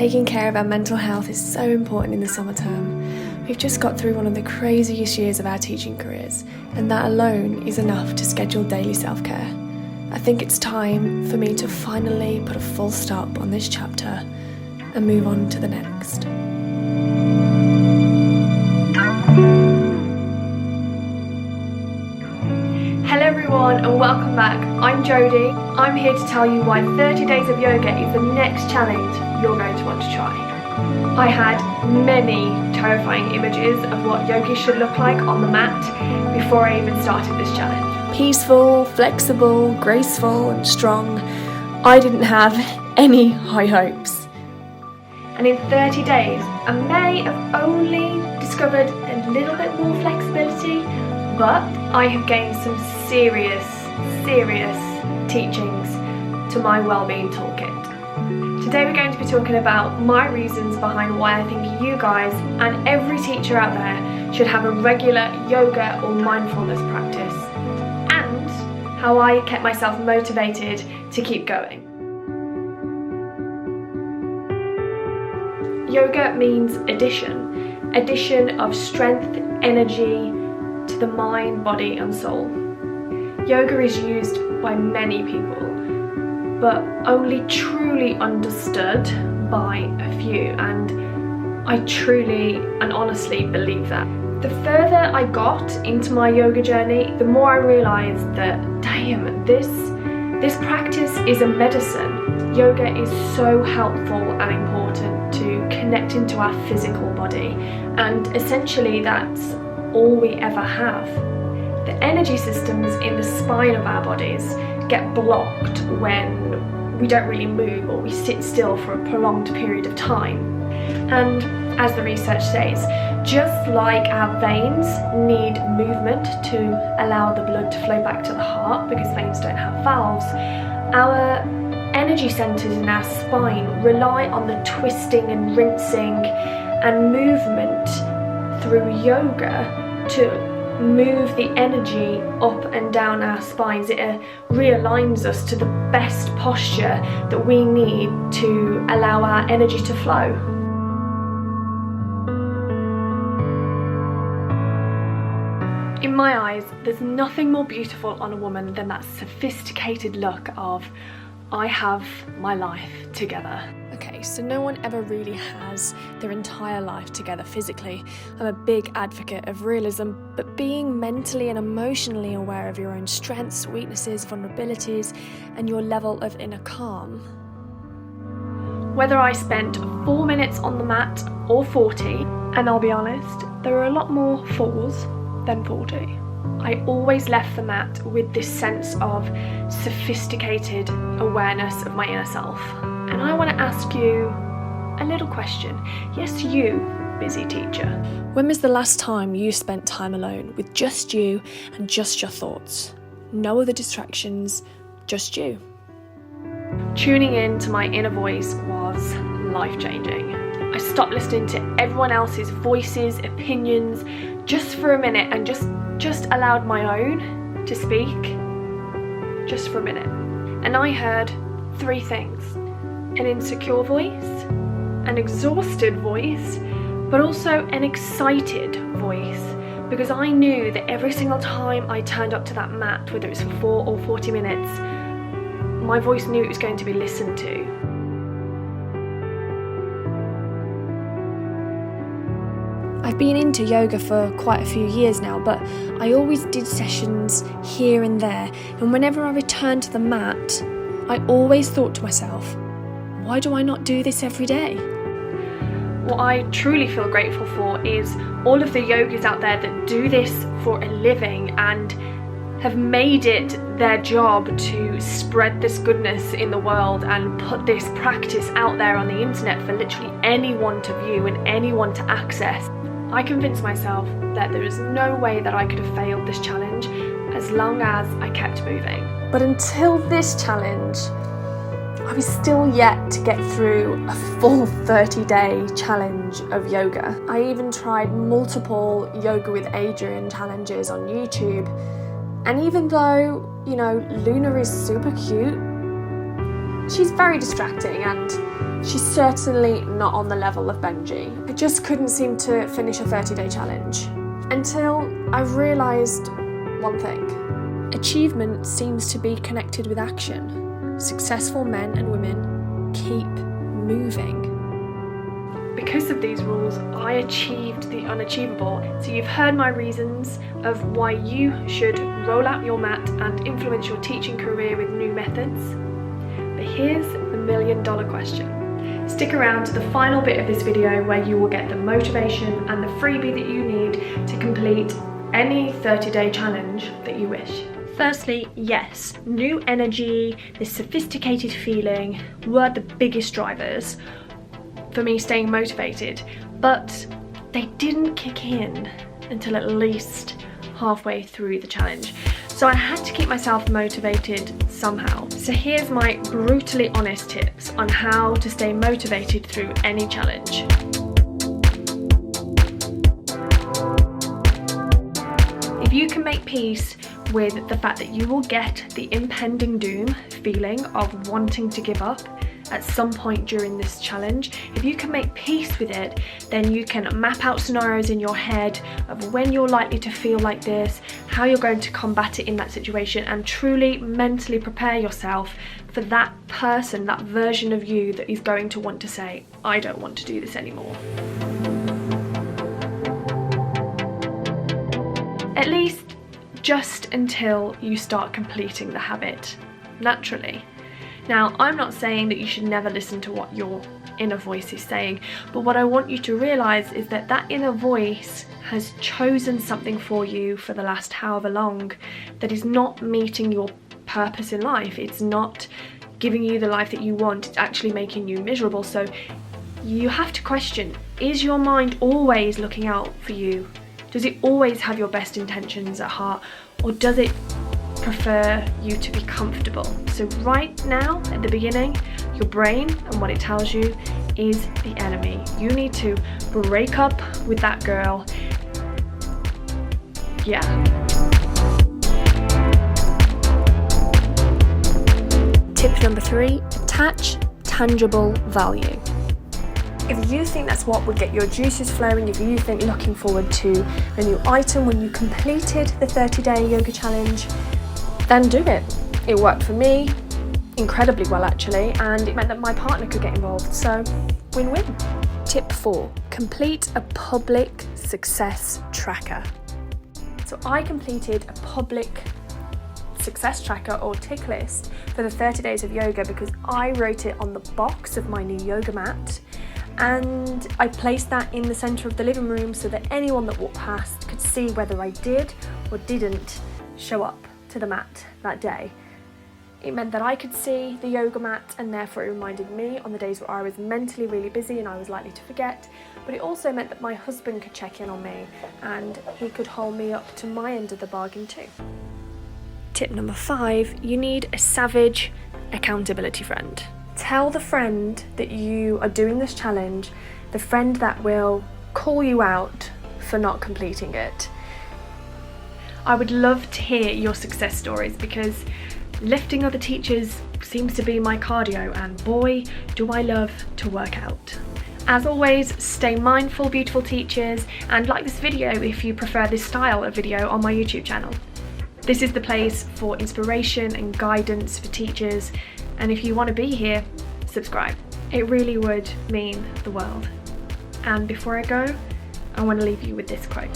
Taking care of our mental health is so important in the summer term. We've just got through one of the craziest years of our teaching careers, and that alone is enough to schedule daily self-care. I think it's time for me to finally put a full stop on this chapter and move on to the next. Hello everyone and welcome back. I'm Jodie. I'm here to tell you why 30 days of yoga is the next challenge you're going to want to try. I had many terrifying images of what yoga should look like on the mat before I even started this challenge. Peaceful, flexible, graceful and strong. I didn't have any high hopes. And in 30 days, I may have only discovered a little bit more flexibility, but I have gained some serious teachings to my wellbeing toolkit. Today we're going to be talking about my reasons behind why I think you guys and every teacher out there should have a regular yoga or mindfulness practice, and how I kept myself motivated to keep going. Yoga means addition of strength, energy to the mind, body and soul. Yoga is used by many people, but only truly understood by a few, and I truly and honestly believe that. The further I got into my yoga journey, the more I realised that, damn, this practice is a medicine. Yoga is so helpful and important to connect into our physical body, and essentially that's all we ever have. The energy systems in the spine of our bodies get blocked when we don't really move or we sit still for a prolonged period of time. And as the research says, just like our veins need movement to allow the blood to flow back to the heart because veins don't have valves, our energy centers in our spine rely on the twisting and rinsing and movement through yoga to move the energy up and down our spines. It realigns us to the best posture that we need to allow our energy to flow. In my eyes, there's nothing more beautiful on a woman than that sophisticated look of, I have my life together. Okay, so no one ever really has their entire life together physically. I'm a big advocate of realism, but being mentally and emotionally aware of your own strengths, weaknesses, vulnerabilities, and your level of inner calm. Whether I spent 4 minutes on the mat or 40, and I'll be honest, there are a lot more 4s than 40. I always left the mat with this sense of sophisticated awareness of my inner self. And I want to ask you a little question. Yes, you, busy teacher. When was the last time you spent time alone with just you and just your thoughts? No other distractions, just you. Tuning in to my inner voice was life-changing. I stopped listening to everyone else's voices, opinions, just for a minute, and just allowed my own to speak, just for a minute. And I heard 3 things: an insecure voice, an exhausted voice, but also an excited voice, because I knew that every single time I turned up to that mat, whether it's for 4 or 40 minutes, my voice knew it was going to be listened to. I've been into yoga for quite a few years now, but I always did sessions here and there, and whenever I returned to the mat, I always thought to myself, why do I not do this every day? What I truly feel grateful for is all of the yogis out there that do this for a living and have made it their job to spread this goodness in the world and put this practice out there on the internet for literally anyone to view and anyone to access. I convinced myself that there is no way that I could have failed this challenge as long as I kept moving. But until this challenge, I was still yet to get through a full 30-day challenge of yoga. I even tried multiple Yoga with Adriene challenges on YouTube, and even though, Luna is super cute, She's very distracting and she's certainly not on the level of Benji. I just couldn't seem to finish a 30-day challenge until I realised one thing. Achievement seems to be connected with action. Successful men and women keep moving. Because of these rules, I achieved the unachievable. So you've heard my reasons of why you should roll out your mat and influence your teaching career with new methods. But here's the million-dollar question. Stick around to the final bit of this video where you will get the motivation and the freebie that you need to complete any 30-day challenge that you wish. Firstly, yes, new energy, this sophisticated feeling were the biggest drivers for me staying motivated, but they didn't kick in until at least halfway through the challenge. So I had to keep myself motivated somehow. So here's my brutally honest tips on how to stay motivated through any challenge. If you can make peace with the fact that you will get the impending doom feeling of wanting to give up at some point during this challenge, if you can make peace with it, then you can map out scenarios in your head of when you're likely to feel like this, how you're going to combat it in that situation, and truly mentally prepare yourself for that person, that version of you that is going to want to say, I don't want to do this anymore. At least just until you start completing the habit naturally. Now, I'm not saying that you should never listen to what your inner voice is saying, but what I want you to realise is that that inner voice has chosen something for you for the last however long that is not meeting your purpose in life. It's not giving you the life that you want, it's actually making you miserable. So you have to question, is your mind always looking out for you? Does it always have your best intentions at heart, or does it prefer you to be comfortable? So right now, at the beginning, your brain and what it tells you is the enemy. You need to break up with that girl. Yeah. Tip number 3, attach tangible value. If you think that's what would get your juices flowing, if you think looking forward to a new item when you completed the 30-day yoga challenge, then do it. It worked for me incredibly well actually, and it meant that my partner could get involved, so win-win. Tip 4, complete a public success tracker. So I completed a public success tracker or tick list for the 30 days of yoga because I wrote it on the box of my new yoga mat, and I placed that in the centre of the living room so that anyone that walked past could see whether I did or didn't show up to the mat that day. It meant that I could see the yoga mat, and therefore it reminded me on the days where I was mentally really busy and I was likely to forget, but it also meant that my husband could check in on me and he could hold me up to my end of the bargain too. Tip number 5, you need a savage accountability friend. Tell the friend that you are doing this challenge, the friend that will call you out for not completing it. I would love to hear your success stories because lifting other teachers seems to be my cardio, and boy, do I love to work out. As always, stay mindful, beautiful teachers, and like this video if you prefer this style of video on my YouTube channel. This is the place for inspiration and guidance for teachers, and if you want to be here, subscribe. It really would mean the world. And before I go, I want to leave you with this quote.